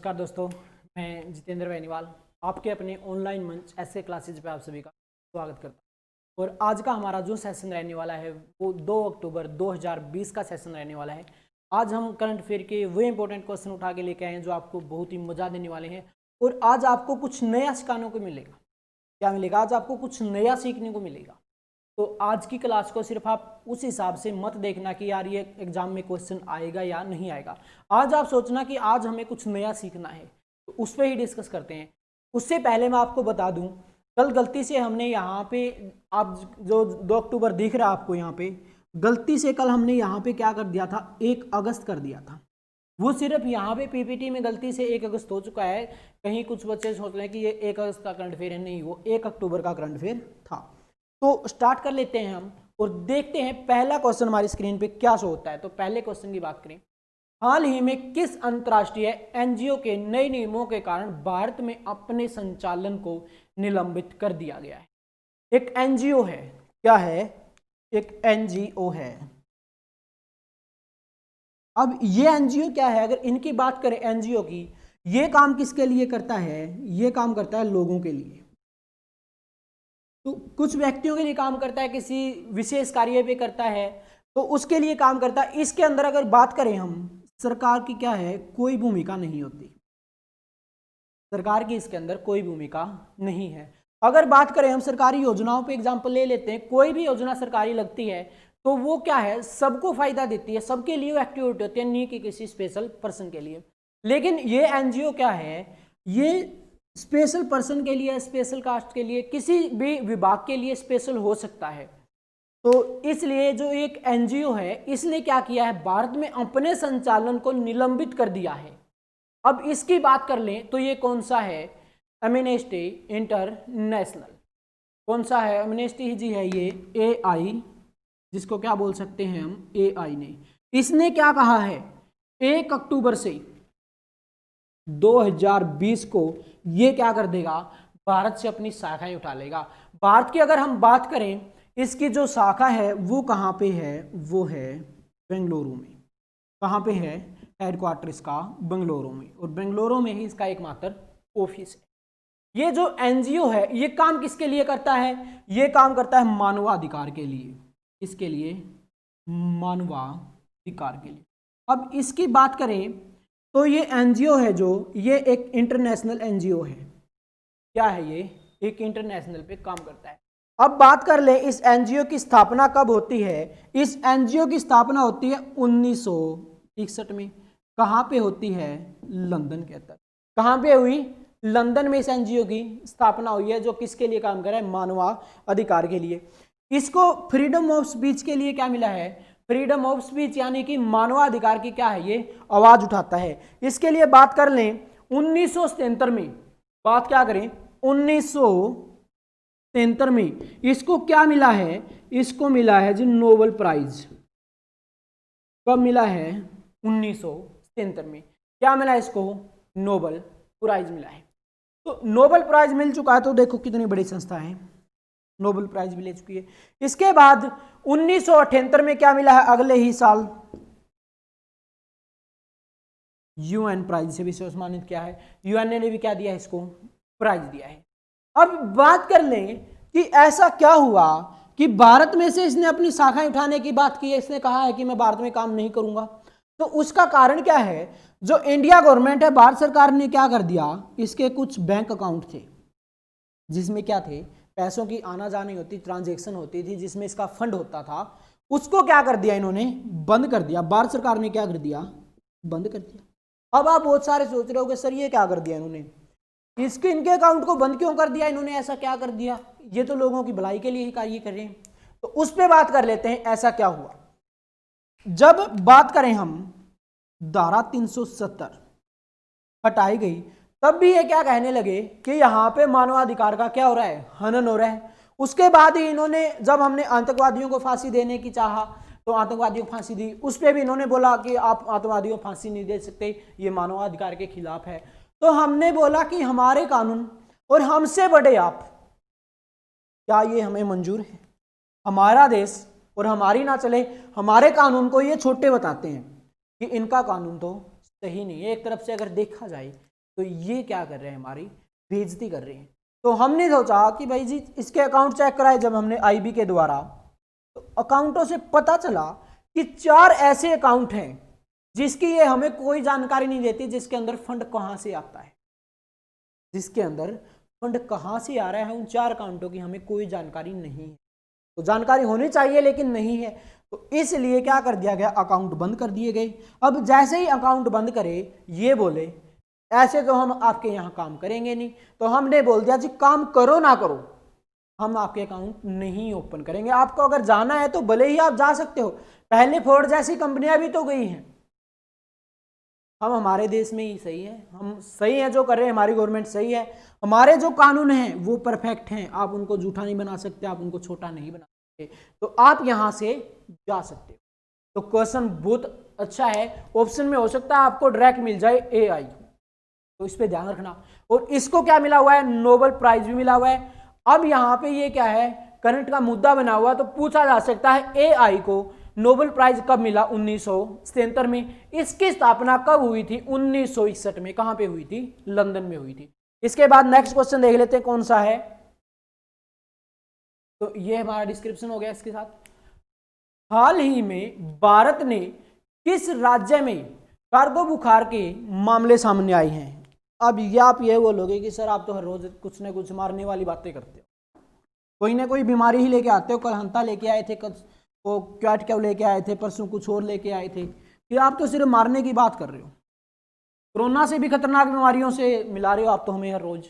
नमस्कार दोस्तों, मैं जितेंद्र बेनीवाल आपके अपने ऑनलाइन मंच ऐसे क्लासेज पे आप सभी का स्वागत करता हूँ। और आज का हमारा जो सेशन रहने वाला है वो 2 अक्टूबर 2020 का सेशन रहने वाला है। आज हम करंट अफेयर के वो इंपॉर्टेंट क्वेश्चन उठा के लेके आए हैं जो आपको बहुत ही मजा देने वाले हैं। और आज आपको कुछ नया सिखाने को मिलेगा। क्या मिलेगा? आज आपको कुछ नया सीखने को मिलेगा। तो आज की क्लास को सिर्फ आप उस हिसाब से मत देखना कि यार ये एग्जाम में क्वेश्चन आएगा या नहीं आएगा। आज आप सोचना कि आज हमें कुछ नया सीखना है, तो उस पर ही डिस्कस करते हैं। उससे पहले मैं आपको बता दूं, कल गलती से हमने यहाँ पे, आप जो 2 अक्टूबर दिख रहा है आपको यहाँ पे, गलती से कल हमने यहाँ पे क्या कर दिया था, 1 अगस्त कर दिया था। वो सिर्फ यहाँ पे पीपीटी में गलती से 1 अगस्त हो चुका है। कहीं कुछ बच्चे सोच रहे हैं कि ये 1 अगस्त का करंट अफेयर है, नहीं, वो 1 अक्टूबर का करंट अफेयर था। तो स्टार्ट कर लेते हैं हम और देखते हैं पहला क्वेश्चन हमारी स्क्रीन पे क्या शो होता है। तो पहले क्वेश्चन की बात करें, हाल ही में किस अंतर्राष्ट्रीय एनजीओ के नए नियमों के कारण भारत में अपने संचालन को निलंबित कर दिया गया है? एक एनजीओ है, क्या है? एक एनजीओ है। अब ये एनजीओ क्या है? अगर इनकी बात करें एनजीओ की, ये काम किसके लिए करता है? ये काम करता है लोगों के लिए। तो कुछ व्यक्तियों के लिए काम करता है, किसी विशेष कार्य पे करता है, तो उसके लिए काम करता है। इसके अंदर अगर बात करें हम, सरकार की क्या है? कोई भूमिका नहीं होती। सरकार की इसके अंदर कोई भूमिका नहीं है। अगर बात करें हम सरकारी योजनाओं पे एग्जांपल ले लेते हैं, कोई भी योजना सरकारी लगती है तो वो क्या है? सबको फायदा देती है, सबके लिए वो एक्टिविटी होती है, नहीं कि किसी स्पेशल पर्सन के लिए। लेकिन ये एनजीओ क्या है? ये स्पेशल पर्सन के लिए, स्पेशल कास्ट के लिए, किसी भी विभाग के लिए स्पेशल हो सकता है। तो इसलिए जो एक एनजीओ है, इसने क्या किया है? भारत में अपने संचालन को निलंबित कर दिया है। अब इसकी बात कर लें तो ये कौन सा है? Amnesty international. कौन सा है? एमनेस्टी जी है ये, एआई, जिसको क्या बोल सकते हैं हम? एआई ने। इसने क्या कहा है? 1 अक्टूबर से 2020 को ये क्या कर देगा? भारत से अपनी शाखाएं उठा लेगा। भारत की अगर हम बात करें, इसकी जो शाखा है वो कहाँ पे है? वो है बेंगलुरु में। कहाँ पे है? हेडक्वार्टर इसका बेंगलुरु में, और बेंगलुरु में ही इसका एकमात्र ऑफिस है। ये जो एनजीओ है ये काम किसके लिए करता है? ये काम करता है मानवाधिकार के लिए। इसके लिए मानवाधिकार के लिए। अब इसकी बात करें तो ये एनजीओ है जो, ये एक इंटरनेशनल एनजीओ है। क्या है ये? एक इंटरनेशनल पे काम करता है। अब बात कर ले इस एनजीओ की स्थापना कब होती है? इस एनजीओ की स्थापना होती है 1961 में। कहाँ पे होती है? लंदन के अंदर। कहाँ पे हुई? लंदन में इस एनजीओ की स्थापना हुई है, जो किसके लिए काम कर रहा है? मानवाधिकार के लिए। इसको फ्रीडम ऑफ स्पीच के लिए क्या मिला है? फ्रीडम ऑफ स्पीच, यानी कि मानवाधिकार की क्या है? ये आवाज उठाता है। इसके लिए बात कर लें 1977 में, बात क्या करें? 1973 में इसको क्या मिला है? इसको मिला है जी नोबेल प्राइज। कब मिला है? 1973 में। क्या मिला इसको? नोबेल प्राइज मिला है। तो नोबेल प्राइज मिल चुका है, तो देखो कितनी बड़ी संस्था है, नोबेल प्राइज भी ले चुकी है। इसके बाद 1978 में क्या मिला है? अगले ही साल यूएन प्राइज से भी सम्मानित किया है। यूएन ने भी क्या दिया है? इसको प्राइज दिया है। अब बात कर लें कि ऐसा क्या हुआ कि भारत में से इसने अपनी शाखाएं उठाने की बात की है। इसने कहा है कि मैं भारत में काम नहीं करूंगा। तो उसका कारण क्या है? जो इंडिया गवर्नमेंट है, भारत सरकार ने क्या कर दिया? इसके कुछ बैंक अकाउंट थे जिसमें क्या थे? पैसों की आना जानी होती, ट्रांजैक्शन होती थी, जिसमें इसका फंड होता था, उसको क्या कर दिया इन्होंने? बंद कर दिया। भारत सरकार ने क्या कर दिया? बंद कर दिया। अब आप बहुत सारे सोच रहे होगे सर ये क्या कर दिया इन्होंने, इसके इनके अकाउंट को बंद क्यों कर दिया इन्होंने? ऐसा क्या कर दिया? ये तो लोगों की भलाई के लिए ही कार्य कर रहे हैं। तो उस पर बात कर लेते हैं, ऐसा क्या हुआ। जब बात करें हम, धारा 370 हटाई गई, तब भी ये क्या कहने लगे कि यहां पे मानवाधिकार का क्या हो रहा है? हनन हो रहा है। उसके बाद ही इन्होंने, जब हमने आतंकवादियों को फांसी देने की चाहा तो आतंकवादियों को फांसी दी, उस पर भी इन्होंने बोला कि आप आतंकवादियों को फांसी नहीं दे सकते, ये मानवाधिकार के खिलाफ है। तो हमने बोला कि हमारे कानून और हमसे बड़े आप, क्या ये हमें मंजूर है? हमारा देश और हमारी ना चले, हमारे कानून को ये छोटे बताते हैं कि इनका कानून तो सही नहीं है। एक तरफ से अगर देखा जाए तो ये क्या कर रहे हैं, हमारी बेइज्जती कर रहे हैं। तो हमने सोचा कि भाई जी इसके अकाउंट चेक कराए जब हमने आईबी के द्वारा, तो अकाउंटों से पता चला कि 4 ऐसे अकाउंट हैं जिसकी ये हमें कोई जानकारी नहीं देती, जिसके अंदर फंड कहां से आता है, जिसके अंदर फंड कहां से आ रहा है, उन 4 अकाउंटों की हमें कोई जानकारी नहीं है। तो जानकारी होनी चाहिए लेकिन नहीं है, तो इसलिए क्या कर दिया गया, अकाउंट बंद कर दिए गए। अब जैसे ही अकाउंट बंद करे, ये बोले ऐसे तो हम आपके यहाँ काम करेंगे नहीं, तो हमने बोल दिया जी काम करो ना करो, हम आपके अकाउंट नहीं ओपन करेंगे। आपको अगर जाना है तो भले ही आप जा सकते हो, पहले फोर्ड जैसी कंपनियां भी तो गई हैं। हम हमारे देश में ही सही है, हम सही है जो कर रहे हैं, हमारी गवर्नमेंट सही है, हमारे जो कानून हैं वो परफेक्ट हैं, आप उनको झूठा नहीं बना सकते, आप उनको छोटा नहीं बना सकते, तो आप यहां से जा सकते हो। तो क्वेश्चन बहुत अच्छा है, ऑप्शन में हो सकता है आपको डायरेक्ट मिल जाए AI, तो इस पे ध्यान रखना। और इसको क्या मिला हुआ है, नोबेल प्राइज भी मिला हुआ है। अब यहां पे ये क्या है, करंट का मुद्दा बना हुआ, तो पूछा जा सकता है AI को नोबेल प्राइज कब मिला, 1977 में। इसकी स्थापना कब हुई थी, 1961 में। कहां पे हुई थी, लंदन में हुई थी। इसके बाद नेक्स्ट क्वेश्चन देख लेते हैं कौन सा है, तो ये हमारा डिस्क्रिप्शन हो गया इसके साथ। हाल ही में भारत ने किस राज्य में कार्गो बुखार के मामले सामने आए हैं। अब ये आप ये बोलोगे कि सर आप तो हर रोज कुछ ना कुछ मारने वाली बातें करते हो, कोई ना कोई बीमारी ही लेके आते हो, कल हंता लेके आए थे, कल वो क्याट क्या लेके आए थे, परसों कुछ और लेके आए थे, कि आप तो सिर्फ मारने की बात कर रहे हो। कोरोना से भी खतरनाक बीमारियों से मिला रहे हो आप तो हमें हर रोज।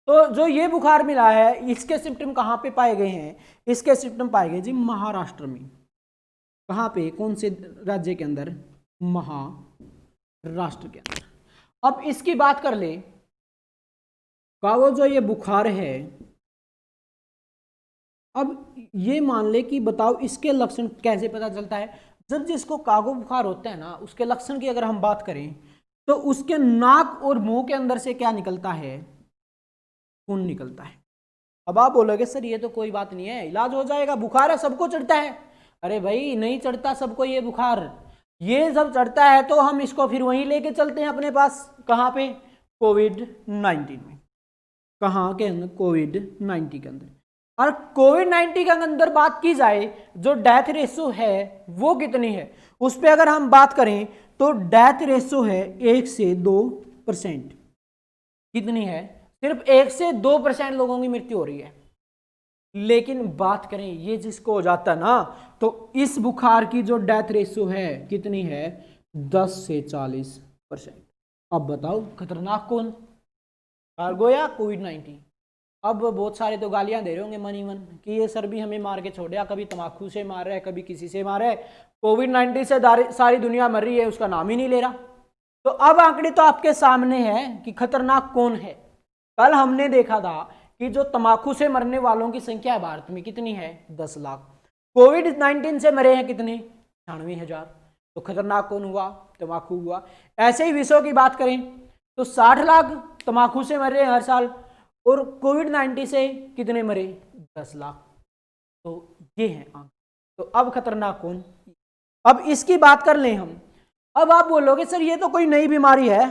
तो जो ये बुखार मिला है, इसके सिम्टम कहाँ पे पाए गए हैं, इसके सिम्टम पाए गए जी महाराष्ट्र में। कहाँ पे, कौन से राज्य के अंदर, महाराष्ट्र के अंदर। अब इसकी बात कर ले का वो जो ये बुखार है, अब ये मान ले कि बताओ इसके लक्षण कैसे पता चलता है। जब जिसको कागो बुखार होता है ना, उसके लक्षण की अगर हम बात करें तो उसके नाक और मुंह के अंदर से क्या निकलता है, खून निकलता है। अब आप बोलोगे सर ये तो कोई बात नहीं है, इलाज हो जाएगा, बुखार है सबको चढ़ता है। अरे भाई नहीं चढ़ता सबको ये बुखार, ये जब चढ़ता है तो हम इसको फिर वहीं लेके चलते हैं अपने पास, कहाँ पे, कोविड-19 में। कहाँ के अंदर, कोविड-19 के अंदर। और कोविड-19 के अंदर बात की जाए, जो डेथ रेशो है वो कितनी है, उस पर अगर हम बात करें तो डेथ रेशो है 1 से 2%। कितनी है, सिर्फ 1 से 2% लोगों की मृत्यु हो रही है। लेकिन बात करें ये जिसको हो जाता ना, तो इस बुखार की जो डेथ रेशो है कितनी है, 10 से 40%। अब बताओ खतरनाक कौन, कार्गो या कोविड-19। अब बहुत सारे तो गालियां दे रहे होंगे मन ही मन कि ये सर भी हमें मार के छोड़ा, कभी तम्बाकू से मार रहा है, कभी किसी से मार रहा है, कोविड-19 से सारी दुनिया मर रही है, उसका नाम ही नहीं ले रहा। तो अब आंकड़े तो आपके सामने है कि खतरनाक कौन है। कल हमने देखा था कि जो तम्बाकू से मरने वालों की संख्या भारत में कितनी है, 10 लाख। कोविड-19 से मरे हैं कितने, 96,000। तो खतरनाक कौन हुआ, तम्बाकू हुआ। ऐसे ही विश्व की बात करें तो 60 लाख तम्बाकू से मरे हर साल, और कोविड-19 से कितने मरे, 10 लाख। तो ये है आंकड़े। तो अब खतरनाक कौन, अब इसकी बात कर लें हम। अब आप बोलोगे सर ये तो कोई नई बीमारी है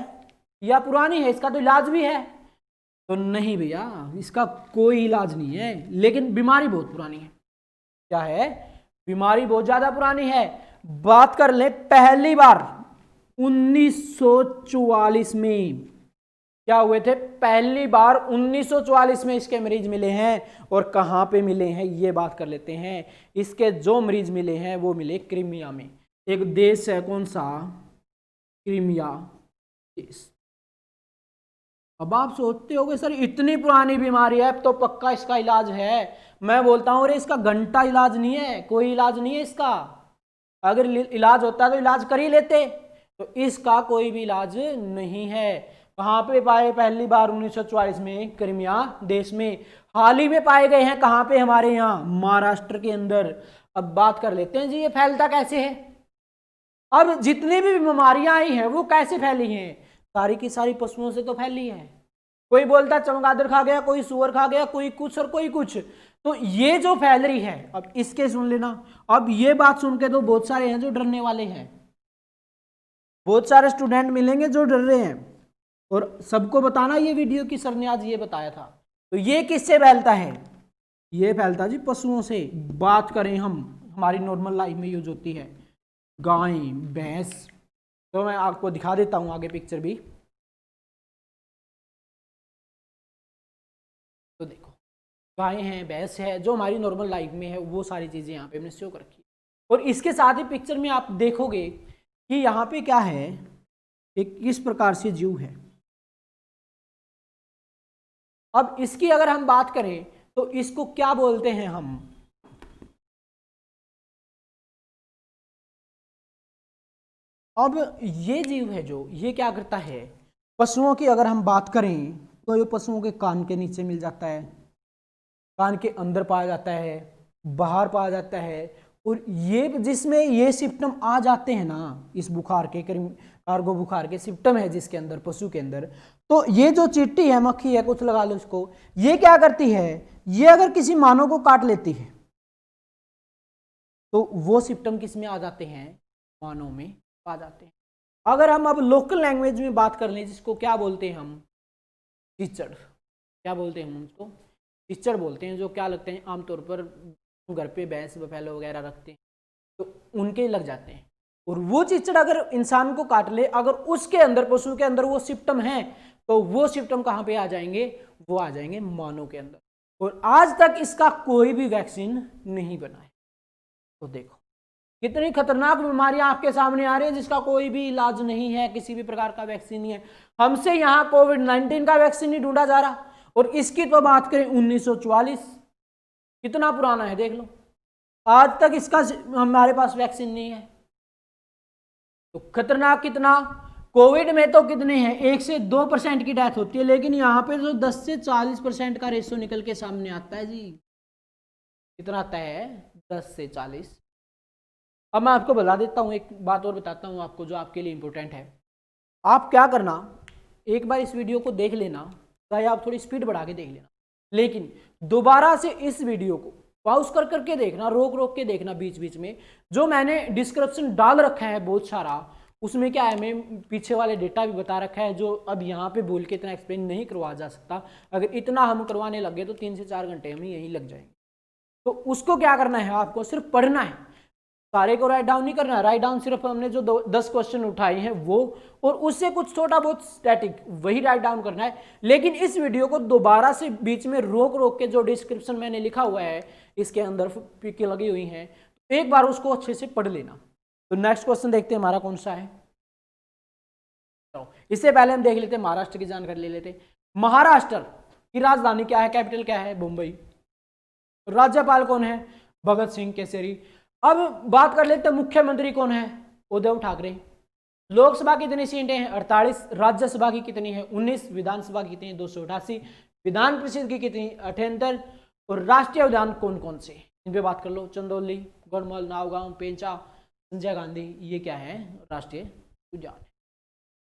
या पुरानी है, इसका तो इलाज भी है। तो नहीं भैया, इसका कोई इलाज नहीं है, लेकिन बीमारी बहुत पुरानी है। क्या है, बीमारी बहुत ज्यादा पुरानी है। बात कर ले पहली बार 1944 में क्या हुए थे, पहली बार 1944 में इसके मरीज मिले हैं। और कहां पे मिले हैं ये बात कर लेते हैं। इसके जो मरीज मिले हैं वो मिले क्रीमिया में, एक देश है, कौन सा, क्रीमिया देश। अब आप सोचते होगे सर इतनी पुरानी बीमारी है तो पक्का इसका इलाज है। मैं बोलता हूं अरे इसका घंटा इलाज नहीं है, कोई इलाज नहीं है इसका। अगर इलाज होता तो इलाज कर ही लेते, तो इसका कोई भी इलाज नहीं है। कहां पे पाए, पहली बार 1944 में क्रीमिया देश में। हाल ही में पाए गए हैं कहां पे, हमारे यहाँ महाराष्ट्र के अंदर। अब बात कर लेते हैं जी ये फैलता कैसे है। अब जितनी भी बीमारियां आई हैं वो कैसे फैली हैं, सारी की सारी पशुओं से तो फैली है। कोई बोलता चमगादड़ खा गया, कोई सुअर खा गया, कोई कुछ और कोई कुछ। तो ये जो फैल रही है, अब इसके सुन लेना। अब ये बात सुन के तो बहुत सारे हैं जो डरने वाले हैं, बहुत सारे स्टूडेंट मिलेंगे जो डर रहे हैं। और सबको बताना ये वीडियो कि सर ने आज ये बताया था। तो ये किससे फैलता है? ये फैलता जी पशुओं से। बात करें हम हमारी नॉर्मल लाइफ में यूज होती है गाय भैंस, तो मैं आपको दिखा देता हूं आगे पिक्चर भी। तो देखो गाय है भैंस है जो हमारी नॉर्मल लाइफ में है, वो सारी चीजें यहाँ पे हमने शो कर रखी है। और इसके साथ ही पिक्चर में आप देखोगे कि यहाँ पे क्या है, एक किस प्रकार से जीव है। अब इसकी अगर हम बात करें तो इसको क्या बोलते हैं हम? अब ये जीव है जो ये क्या करता है, पशुओं की अगर हम बात करें तो ये पशुओं के कान के नीचे मिल जाता है, कान के अंदर पाया जाता है, बाहर पाया जाता है। और ये जिसमें ये सिम्टम आ जाते हैं ना, इस बुखार के कार्गो बुखार के सिम्टम है जिसके अंदर पशु के अंदर, तो ये जो चींटी है मक्खी है कुछ लगा लो इसको, ये क्या करती है, ये अगर किसी मानव को काट लेती है तो वो सिम्टम किस में आ जाते हैं, मानव में आ जाते हैं। अगर हम अब लोकल लैंग्वेज में बात कर लें जिसको क्या बोलते हैं हम, कीचड़, क्या बोलते हैं हम उसको, कीचड़ बोलते हैं, जो क्या लगते हैं आमतौर पर घर पे भैंस बफेलो वगैरह रखते हैं तो उनके लग जाते हैं। और वो चीचड़ अगर इंसान को काट ले, अगर उसके अंदर पशु के अंदर वो सिम्टम है तो वो सिम्टम कहाँ पे आ जाएंगे, वो आ जाएंगे मानव के अंदर। और आज तक इसका कोई भी वैक्सीन नहीं बना है। तो देखो कितनी खतरनाक बीमारियां आपके सामने आ रही है जिसका कोई भी इलाज नहीं है, किसी भी प्रकार का वैक्सीन नहीं है। हमसे यहाँ कोविड-19 का वैक्सीन नहीं ढूंढा जा रहा, और इसकी तो बात करें 1944, कितना पुराना है देख लो, आज तक इसका हमारे पास वैक्सीन नहीं है। तो खतरनाक कितना, कोविड में तो कितने हैं 1 से 2% की डेथ होती है, लेकिन यहाँ पे तो 10 से 40% का रेशो निकल के सामने आता है जी। कितना आता है, 10 से 40। अब मैं आपको बता देता हूँ, एक बात और बताता हूँ आपको जो आपके लिए इंपॉर्टेंट है। आप क्या करना, एक बार इस वीडियो को देख लेना, चाहे आप थोड़ी स्पीड बढ़ा के देख लेना, लेकिन दोबारा से इस वीडियो को पॉज कर करके देखना, रोक रोक के देखना बीच बीच में। जो मैंने डिस्क्रिप्शन डाल रखा है बहुत सारा, उसमें क्या है, मैं पीछे वाले डेटा भी बता रखा है जो अब यहाँ पे बोल के इतना एक्सप्लेन नहीं करवा जा सकता। अगर इतना हम करवाने लगे तो 3 से 4 घंटे हमें यहीं लग जाएंगे। तो उसको क्या करना है, आपको सिर्फ पढ़ना है, सारे को राइट डाउन नहीं करना है। राइट डाउन सिर्फ हमने जो 10 क्वेश्चन उठाए हैं वो, और उससे कुछ छोटा बहुत स्टैटिक वही राइट डाउन करना है। लेकिन इस वीडियो को दोबारा से बीच में रोक रोक के, जो डिस्क्रिप्शन मैंने लिखा हुआ है इसके अंदर पिक लगी हुई हैं, एक बार उसको अच्छे से पढ़ लेना। तो नेक्स्ट क्वेश्चन देखते हैं हमारा कौन सा है। तो इससे पहले हम देख लेते हैं महाराष्ट्र की जानकारी ले लेते। महाराष्ट्र की राजधानी क्या है, कैपिटल क्या है, मुंबई। राज्यपाल कौन है, भगत सिंह केसरी। अब बात कर लेते हैं मुख्यमंत्री कौन है, उद्धव ठाकरे। लोकसभा की कितनी सीटें हैं, 48। राज्यसभा की कितनी है, 19। विधानसभा की कितनी है, 288। विधान परिषद की कितनी, 78। और राष्ट्रीय उद्यान कौन कौन से, इन पे बात कर लो। चंदौली, गढ़मल, नावगांव, पेंचा, संजय गांधी, ये क्या है, राष्ट्रीय उद्यान।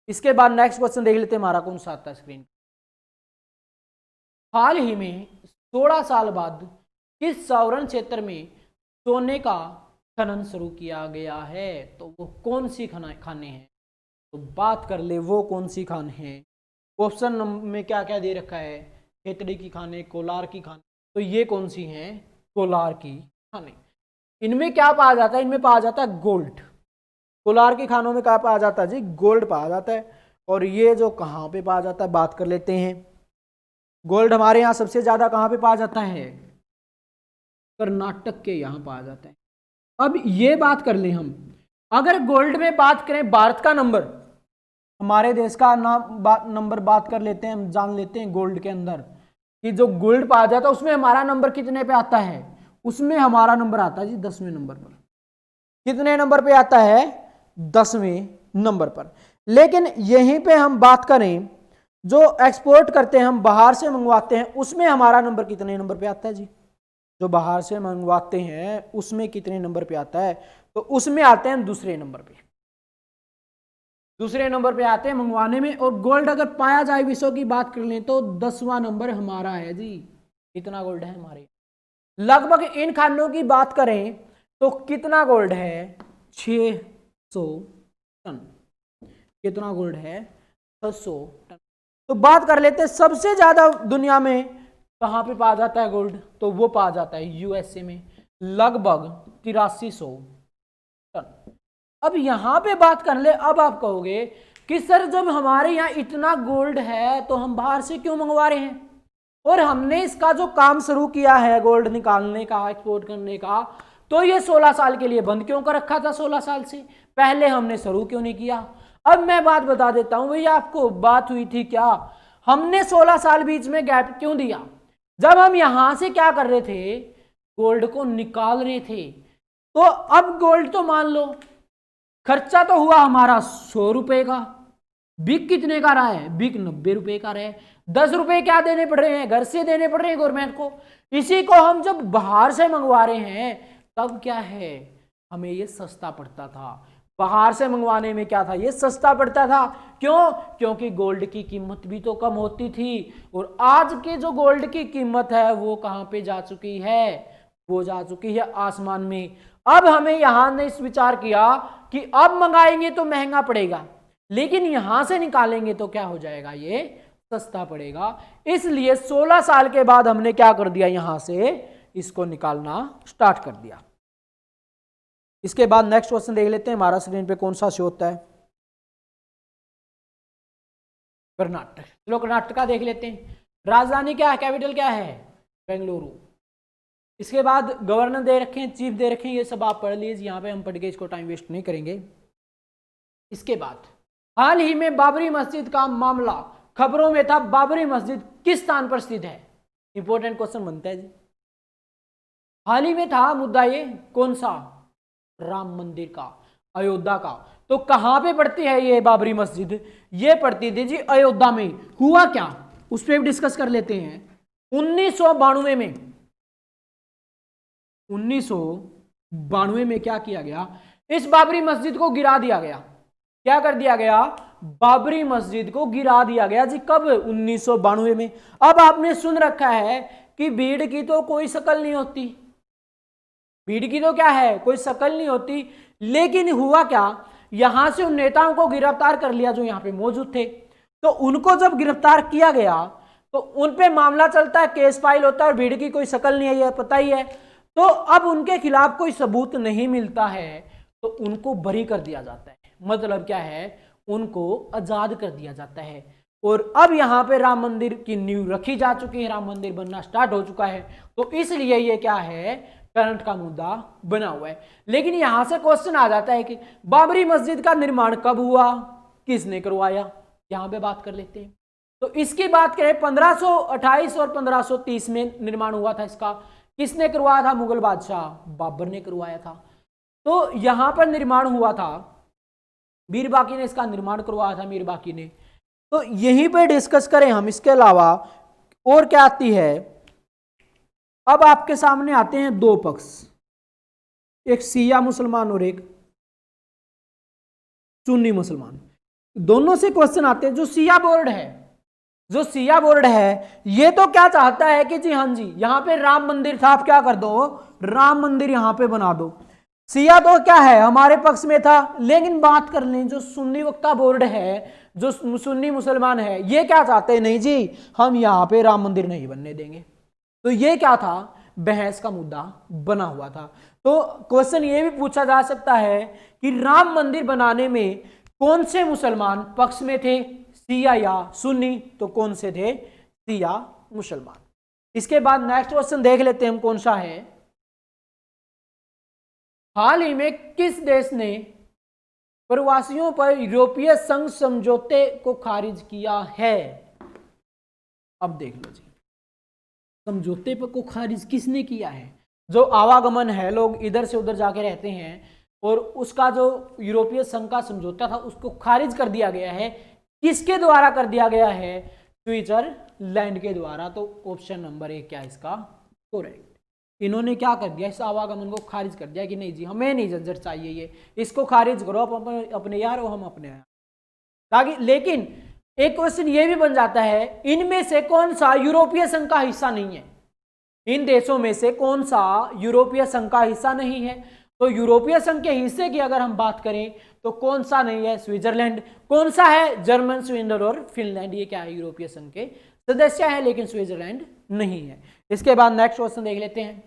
इसके बाद नेक्स्ट क्वेश्चन देख लेते हैं हमारा कौन सा आता है स्क्रीन। हाल ही में 16 साल बाद किस सौरन क्षेत्र में सोने का खनन शुरू किया गया है, तो वो कौन सी खाने हैं। तो बात कर ले वो कौन सी खान है। ऑप्शन में क्या क्या दे रखा है, खेतड़ी की खाने, कोलार की खाने। तो ये कौन सी हैं, कोलार की खाने। इनमें क्या पाया जाता है, इनमें पाया जाता है गोल्ड। कोलार की खानों में क्या पाया जाता है जी, गोल्ड पाया जाता है। और ये जो कहाँ पे पाया जाता है, बात कर लेते हैं। गोल्ड हमारे यहाँ सबसे ज्यादा कहाँ पे पाया जाता है, कर्नाटक के यहाँ पाया जाता है। अब ये बात कर लें हम, अगर गोल्ड में बात करें, भारत का नंबर, हमारे देश का नंबर बात कर लेते हैं, हम जान लेते हैं गोल्ड के अंदर कि जो गोल्ड पाया जाता है उसमें हमारा नंबर कितने पे आता है, उसमें हमारा नंबर आता है जी 10वें नंबर पर। कितने नंबर पे आता है, 10वें नंबर पर। लेकिन यहीं पे हम बात करें, जो एक्सपोर्ट करते हैं हम, बाहर से मंगवाते हैं, उसमें हमारा नंबर कितने नंबर पे आता है जी, जो बाहर से मंगवाते हैं उसमें कितने नंबर पे आता है, तो उसमें आते हैं दूसरे नंबर पे। दूसरे नंबर पे आते हैं मंगवाने में। और गोल्ड अगर पाया जाए विश्व की बात कर लें तो 10वां नंबर हमारा है जी। कितना गोल्ड है हमारे, लगभग इन खानों की बात करें तो कितना गोल्ड है, 600 टन। कितना गोल्ड है, 600 टन। तो बात कर लेते हैं सबसे ज्यादा दुनिया में कहां पे पाया जाता है गोल्ड, तो वो पाया जाता है यूएसए में, लगभग 8300 टन। अब यहां पे बात कर ले, अब आप कहोगे कि सर जब हमारे यहाँ इतना गोल्ड है तो हम बाहर से क्यों मंगवा रहे हैं, और हमने इसका जो काम शुरू किया है गोल्ड निकालने का, एक्सपोर्ट करने का, तो ये 16 साल के लिए बंद क्यों कर रखा था, 16 साल से पहले हमने शुरू क्यों नहीं किया। अब मैं बात बता देता हूं भैया, आपको बात हुई थी क्या, हमने 16 साल बीच में गैप क्यों दिया, जब हम यहां से क्या कर रहे थे, गोल्ड को निकाल रहे थे। तो अब गोल्ड तो मान लो खर्चा तो हुआ हमारा 100 रुपए का, बिक कितने का रहा है, बिक 90 रुपए का रहा है, 10 रुपए क्या देने पड़ रहे हैं, घर से देने पड़ रहे हैं गवर्नमेंट को। इसी को हम जब बाहर से मंगवा रहे हैं तब क्या है, हमें ये सस्ता पड़ता था, बाहर से मंगवाने में क्या था, ये सस्ता पड़ता था। क्यों, क्योंकि गोल्ड की कीमत भी तो कम होती थी, और आज के जो गोल्ड की कीमत है वो कहां पे जा चुकी है, वो जा चुकी है आसमान में। अब हमें यहां ने इस विचार किया कि अब मंगाएंगे तो महंगा पड़ेगा, लेकिन यहां से निकालेंगे तो क्या हो जाएगा, ये सस्ता पड़ेगा। इसलिए 16 साल के बाद हमने क्या कर दिया, यहां से इसको निकालना स्टार्ट कर दिया। इसके बाद नेक्स्ट क्वेश्चन देख लेते हैं, हमारा स्क्रीन पे कौन सा शो होता है, कर्नाटक। चलो कर्नाटका देख लेते हैं, राजधानी क्या है, कैपिटल क्या है, बेंगलुरु। इसके बाद गवर्नर दे रखे हैं, चीफ दे रखे हैं, ये सब आप पढ़ लीजिए, यहां पे हम पढ़ के इसको टाइम वेस्ट नहीं करेंगे। इसके बाद हाल ही में बाबरी मस्जिद का मामला खबरों में था, बाबरी मस्जिद किस स्थान पर स्थित है, इंपॉर्टेंट क्वेश्चन बनता है जी। हाल ही में था मुद्दा, ये कौन सा, राम मंदिर का, अयोध्या का। तो कहां पे पड़ती है ये बाबरी मस्जिद, ये पड़ती थी जी अयोध्या में। हुआ क्या, उस पर डिस्कस कर लेते हैं। 1992 में, 1992 में क्या किया गया, इस बाबरी मस्जिद को गिरा दिया गया। क्या कर दिया गया, बाबरी मस्जिद को गिरा दिया गया जी, कब, 1992 में। अब आपने सुन रखा है कि भीड़ की तो कोई शकल नहीं होती, भीड़ की तो क्या है, कोई शकल नहीं होती। लेकिन हुआ क्या, यहां से उन नेताओं को गिरफ्तार कर लिया जो यहां पे मौजूद थे। तो उनको जब गिरफ्तार किया गया तो उन पे मामला चलता है, केस फाइल होता है, और भीड़ की कोई शकल नहीं है, पता ही है। तो अब उनके खिलाफ कोई सबूत नहीं मिलता है तो उनको बरी कर दिया जाता है, मतलब क्या है, उनको आजाद कर दिया जाता है। और अब यहां पे राम मंदिर की नींव रखी जा चुकी है, राम मंदिर बनना स्टार्ट हो चुका है। तो इसलिए ये क्या है, करंट का मुद्दा बना हुआ है। लेकिन यहां से क्वेश्चन आ जाता है कि बाबरी मस्जिद का निर्माण कब हुआ, किसने करवाया, यहां पे बात कर लेते हैं। तो इसकी बात करें 1528 और 1530 में निर्माण हुआ था इसका। किसने करवाया था, मुगल बादशाह बाबर ने करवाया था। तो यहां पर निर्माण हुआ था, मीर बाकी ने इसका निर्माण करवाया था, मीर बाकी ने। तो यहीं पे डिस्कस करें हम। इसके अलावा और क्या आती है, अब आपके सामने आते हैं दो पक्ष, एक शिया मुसलमान और एक सुन्नी मुसलमान। दोनों से क्वेश्चन आते हैं। जो शिया बोर्ड है, जो शिया बोर्ड है, ये तो क्या चाहता है कि जी हाँ जी यहां पे राम मंदिर था, आप क्या कर दो, राम मंदिर यहां पे बना दो। शिया तो क्या है, हमारे पक्ष में था। लेकिन बात कर लें जो सुन्नी वक्ता बोर्ड है, जो सुन्नी मुसलमान है, ये क्या चाहते हैं, नहीं जी हम यहां पे राम मंदिर नहीं बनने देंगे। तो ये क्या था, बहस का मुद्दा बना हुआ था। तो क्वेश्चन ये भी पूछा जा सकता है कि राम मंदिर बनाने में कौन से मुसलमान पक्ष में थे, शिया या सुन्नी। तो कौन से थे, शिया मुसलमान। इसके बाद नेक्स्ट क्वेश्चन देख लेते हैं हम, कौन सा है, हाल ही में किस देश ने प्रवासियों पर यूरोपीय संघ समझौते को खारिज किया है। अब देख लो जी, समझौते पर को खारिज किसने किया है। जो आवागमन है, लोग इधर से उधर जाके रहते हैं, और उसका जो यूरोपीय संघ का समझौता था उसको खारिज कर दिया गया है। किसके द्वारा कर दिया गया है, स्विट्जरलैंड के द्वारा। तो ऑप्शन नंबर 1 क्या है इसका करेक्ट। इन्होंने क्या कर दिया, इस आवागमन को खारिज कर दिया कि नहीं जी हमें नहीं झंझट चाहिए, ये इसको खारिज करो, अपने यार हो हम अपने यार। ताकि लेकिन एक क्वेश्चन ये भी बन जाता है, इनमें से कौन सा यूरोपीय संघ का हिस्सा नहीं है, इन देशों में से कौन सा यूरोपीय संघ का हिस्सा नहीं है। तो यूरोपीय संघ के हिस्से की अगर हम बात करें तो कौन सा नहीं है? स्विट्जरलैंड। कौन सा है? जर्मन, स्वीडन और फिनलैंड। ये क्या है? यूरोपीय संघ के सदस्य है, लेकिन स्विट्जरलैंड नहीं है। इसके बाद नेक्स्ट क्वेश्चन देख लेते हैं।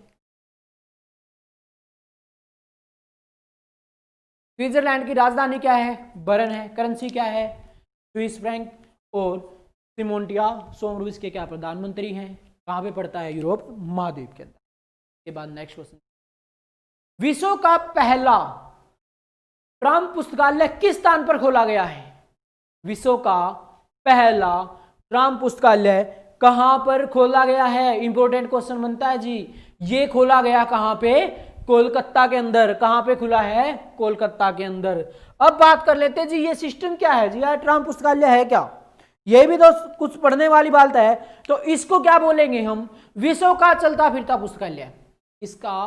स्विट्जरलैंड की राजधानी क्या है? बर्न है। करेंसी क्या है? Swiss franc. और सिमोनिया सोमरूस के क्या प्रधानमंत्री हैं? कहां पे पड़ता है? यूरोप महाद्वीप के अंदर। के बाद नेक्स्ट क्वेश्चन, विश्व का पहला ट्रम्प पुस्तकालय किस स्थान पर खोला गया है? विश्व का पहला ट्रम्प पुस्तकालय कहां पर खोला गया है? इंपॉर्टेंट क्वेश्चन बनता है जी। ये खोला गया कहां पे? कोलकाता के अंदर। कहां पे खुला है? कोलकाता के अंदर। अब बात कर लेते हैं जी, ये सिस्टम क्या है जी? यार ट्रम्प पुस्तकालय है क्या? ये भी तो कुछ पढ़ने वाली बात है। तो इसको क्या बोलेंगे हम? विश्व का चलता फिरता पुस्तकालय। इसका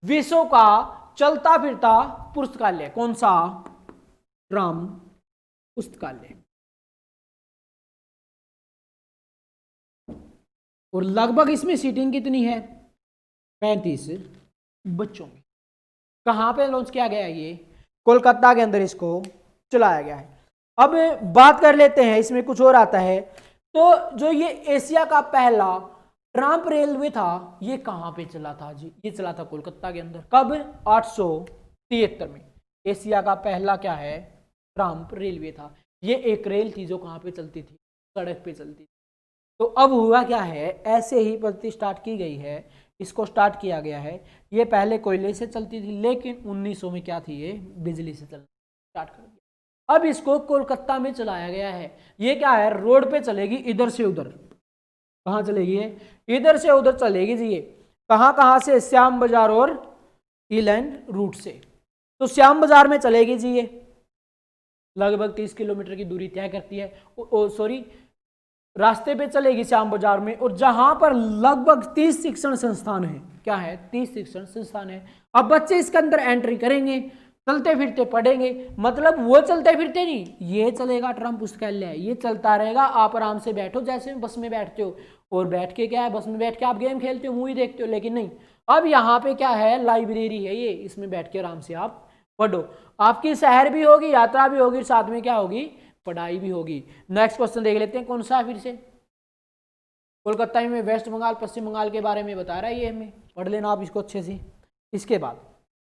विश्व का चलता फिरता पुस्तकालय कौन सा? ट्रम्प पुस्तकालय। और लगभग इसमें सीटिंग कितनी है? 35 बच्चों की। कहां पे लॉन्च किया गया है? ये कोलकाता के अंदर इसको चलाया गया है। अब बात कर लेते हैं, इसमें कुछ और आता है। तो जो ये एशिया का पहला ट्रम्प रेलवे था, ये कहां पे चला था जी? ये चला था कोलकाता के अंदर। कब? 873 में। एशिया का पहला क्या है? ट्रम्प रेलवे था। ये एक रेल थी जो कहां पे चलती थी? सड़क पे चलती थी। तो अब हुआ क्या है? ऐसे ही पद्धति स्टार्ट की गई है, इसको स्टार्ट किया गया है। ये पहले कोयले से चलती थी, लेकिन 1900 में क्या थी? ये बिजली से चलना स्टार्ट कर दिया। अब इसको कोलकाता में चलाया गया है। ये क्या है? रोड पे चलेगी, इधर से उधर। कहाँ चलेगी? इधर से उधर चलेगी जी। ये कहाँ से? श्याम बाजार और ईलैंड रूट से। तो श्याम बाजार में चलेगी जी। ये लगभग 30 किलोमीटर की दूरी तय करती है। सॉरी, रास्ते पे चलेगी श्याम बाजार में। और जहां पर लगभग 30 शिक्षण संस्थान है। क्या है? 30 शिक्षण संस्थान है। अब बच्चे इसके अंदर एंट्री करेंगे, चलते फिरते पढ़ेंगे। मतलब वो चलते फिरते नहीं, ये चलेगा ट्रम्प पुस्तकालय। ये चलता रहेगा, आप आराम से बैठो जैसे बस में बैठते हो। और बैठ के क्या है? बस में बैठ के आप गेम खेलते हो, मूवी देखते हो, लेकिन नहीं। अब यहाँ पे क्या है? लाइब्रेरी है ये। इसमें बैठ के आराम से आप पढ़ो। आपकी सैर भी होगी, यात्रा भी होगी, साथ में क्या होगी? पढ़ाई भी होगी। नेक्स्ट क्वेश्चन देख लेते हैं, कौन सा है? फिर से कोलकाता में वेस्ट बंगाल पश्चिम बंगाल के बारे में बता रहा है ये, हमें पढ़ लेना आप इसको अच्छे से। इसके बाद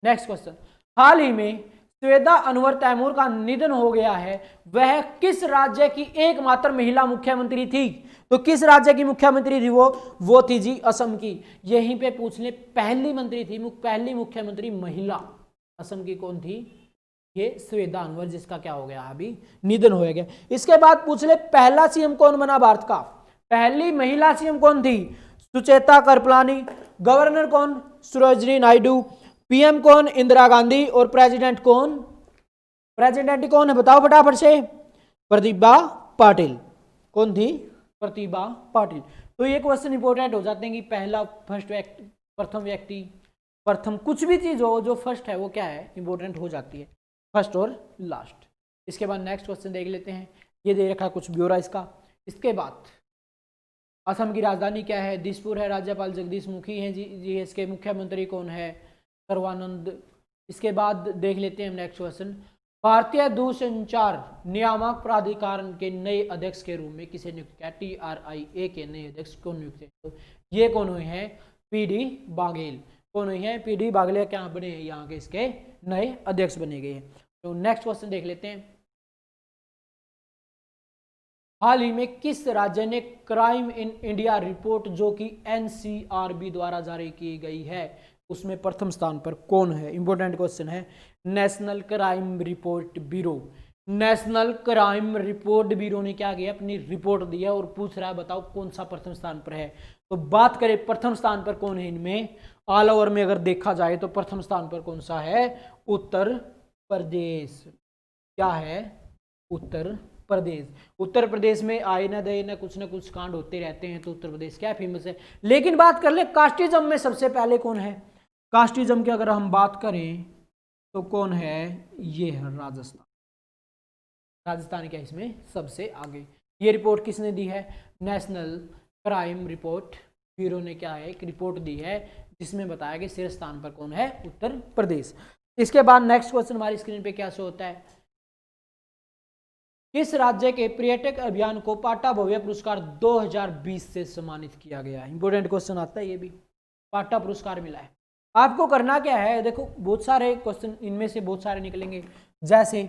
नेक्स्ट क्वेश्चन, हाल ही में सवेदा अनवर तैमूर का निधन हो गया है। वह किस राज्य की एकमात्र महिला मुख्यमंत्री थी? तो किस राज्य की मुख्यमंत्री थी वो थी जी असम की। यहीं पे पूछ ले, पहली मंत्री थी, पहली मुख्यमंत्री महिला असम की कौन थी? ये सवेदा अनवर, जिसका क्या हो गया? अभी निधन हो गया। इसके बाद पूछ ले, पहला सीएम कौन बना भारत का? पहली महिला सीएम कौन थी? सुचेता कृपलानी। गवर्नर कौन? सरोजिनी नायडू। पीएम कौन? इंदिरा गांधी। और प्रेसिडेंट कौन? प्रेसिडेंट कौन है बताओ फटाफट से? प्रतिभा पाटिल। कौन थी? प्रतिभा पाटिल। तो ये क्वेश्चन इंपॉर्टेंट हो जाते हैं कि पहला, फर्स्ट व्यक्ति, प्रथम व्यक्ति, प्रथम कुछ भी चीज हो जो फर्स्ट है वो क्या है? इंपॉर्टेंट हो जाती है, फर्स्ट और लास्ट। इसके बाद नेक्स्ट क्वेश्चन देख लेते हैं। ये दे रखा कुछ ब्यौरा इसका। इसके बाद असम की राजधानी क्या है? दिसपुर है। राज्यपाल जगदीश मुखी हैं जी। इसके मुख्यमंत्री कौन है? सर्वानंद। इसके बाद देख लेते हैं नेक्स्ट क्वेश्चन, भारतीय दूरसंचार नियामक प्राधिकार के नए अध्यक्ष के रूप में किसे नियुक्त किया? TRIA के नए अध्यक्ष कौन नियुक्त किए? तो ये कौन हुए हैं? PD बाघेल। कौन हुए हैं? PD बाघेल क्या बने हैं? यहाँ के इसके नए अध्यक्ष बने गए हैं। तो नेक्स्ट क्वेश्चन देख लेते हैं, हाल ही में किस राज्य ने क्राइम इन इंडिया रिपोर्ट जो कि NCRB द्वारा जारी की गई है, उसमें प्रथम स्थान पर कौन है? इंपॉर्टेंट क्वेश्चन है। National crime report bureau. National crime report bureau ने क्या किया? अपनी रिपोर्ट दी है और पूछ रहा है बताओ कौन सा प्रथम स्थान पर है। तो बात करें प्रथम स्थान पर कौन है इनमें, ऑल ओवर में अगर देखा जाए तो प्रथम स्थान पर कौन सा है? उत्तर प्रदेश। क्या है? उत्तर प्रदेश। उत्तर प्रदेश में आए ना दे ना कुछ कांड होते रहते हैं, तो उत्तर प्रदेश क्या फेमस है। लेकिन बात कर ले कास्टिज्म में सबसे पहले कौन है? कास्टिज्म की अगर हम बात करें तो कौन है? ये है राजस्थान। राजस्थान क्या इसमें सबसे आगे। ये रिपोर्ट किसने दी है? नेशनल क्राइम रिपोर्ट ब्यूरो ने क्या है? एक रिपोर्ट दी है जिसमें बताया कि शीर्ष स्थान पर कौन है, उत्तर प्रदेश। इसके बाद नेक्स्ट क्वेश्चन हमारी स्क्रीन पे क्या शो होता है, किस राज्य के पर्यटक अभियान को पाटा भव्य पुरस्कार 2020 से सम्मानित किया गया है। इंपोर्टेंट क्वेश्चन आता है, ये भी पाटा पुरस्कार मिला है। आपको करना क्या है, देखो बहुत सारे क्वेश्चन इनमें से बहुत सारे निकलेंगे, जैसे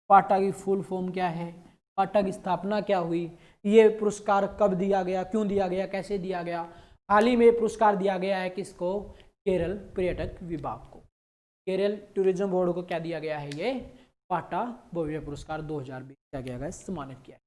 पाटा की फुल फॉर्म क्या है, पाटा की स्थापना क्या हुई, ये पुरस्कार कब दिया गया, क्यों दिया गया, कैसे दिया गया। हाल ही में पुरस्कार दिया गया है किसको, केरल पर्यटक विभाग को, केरल टूरिज्म बोर्ड को क्या दिया गया है, ये पाटा भव्य पुरस्कार 2020 क्या किया गया, सम्मानित किया है।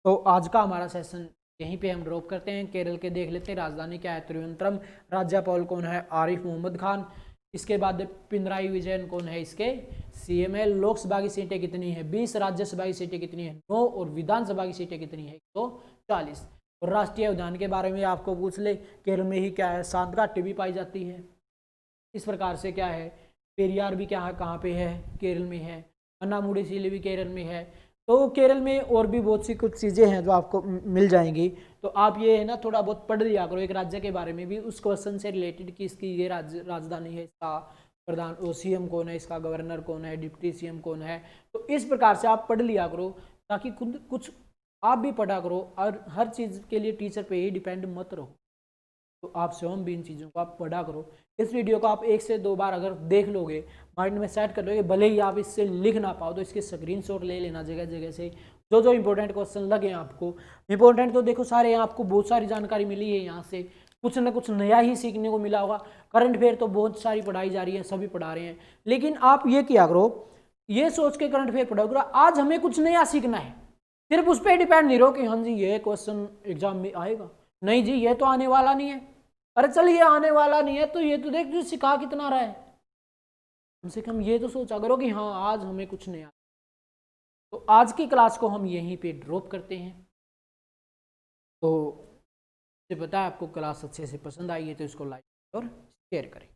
तो आज का हमारा सेशन यहीं पे हम ड्रॉप करते हैं। केरल के देख लेते हैं, राजधानी क्या है, तिरुवनंतपुरम, राज्यपाल कौन है, आरिफ मोहम्मद खान। इसके बाद पिनराई विजयन कौन है इसके सीएम है। लोकसभा की सीटें कितनी है, 20, राज्यसभा की सीटें कितनी है, 9, और विधानसभा की सीटें कितनी है, 140। और राष्ट्रीय उद्यान के बारे में आपको पूछ ले, केरल में ही क्या है, सांत घाटी भी पाई जाती है। इस प्रकार से क्या है, पेरियार भी क्या है, कहाँ पे है, केरल में है। अन्नामुडी झील भी केरल में है। तो केरल में और भी बहुत सी कुछ चीज़ें हैं जो आपको मिल जाएंगी। तो आप ये है ना थोड़ा बहुत पढ़ लिया करो एक राज्य के बारे में भी, उस क्वेश्चन से रिलेटेड कि इसकी ये राजधानी है, इसका प्रधान सीएम कौन है, इसका गवर्नर कौन है, डिप्टी सीएम कौन है। तो इस प्रकार से आप पढ़ लिया करो ताकि खुद कुछ आप भी पढ़ा करो, और हर चीज़ के लिए टीचर पे ही डिपेंड मत रहो। तो आप स्वयं भी इन चीज़ों को आप पढ़ा करो। इस वीडियो को आप 1 से 2 बार अगर देख लोगे, माइंड में सेट कर लोगे, भले ही आप इससे लिख ना पाओ तो इसके स्क्रीनशॉट ले लेना जगह जगह से, जो जो इंपॉर्टेंट क्वेश्चन लगे आपको। इंपॉर्टेंट तो देखो सारे, आपको बहुत सारी जानकारी मिली है यहाँ से, कुछ ना कुछ नया ही सीखने को मिला होगा। करंट अफेयर तो बहुत सारी पढ़ाई जा रही है, सभी पढ़ा रहे हैं, लेकिन आप ये किया करो, ये सोच के करंट अफेयर पढ़ा करो आज हमें कुछ नया सीखना है। सिर्फ उस पर डिपेंड नहीं रहो कि हाँ जी ये क्वेश्चन एग्जाम में आएगा, नहीं जी ये तो आने वाला नहीं है। अरे चल ये आने वाला नहीं है तो ये तो देख जो सिखा कितना रहा है, कम से कम ये तो सोचा करो कि हाँ आज हमें कुछ नया। तो आज की क्लास को हम यहीं पे ड्रॉप करते हैं। तो मुझे पता है आपको क्लास अच्छे से पसंद आई है, तो इसको लाइक और शेयर करें।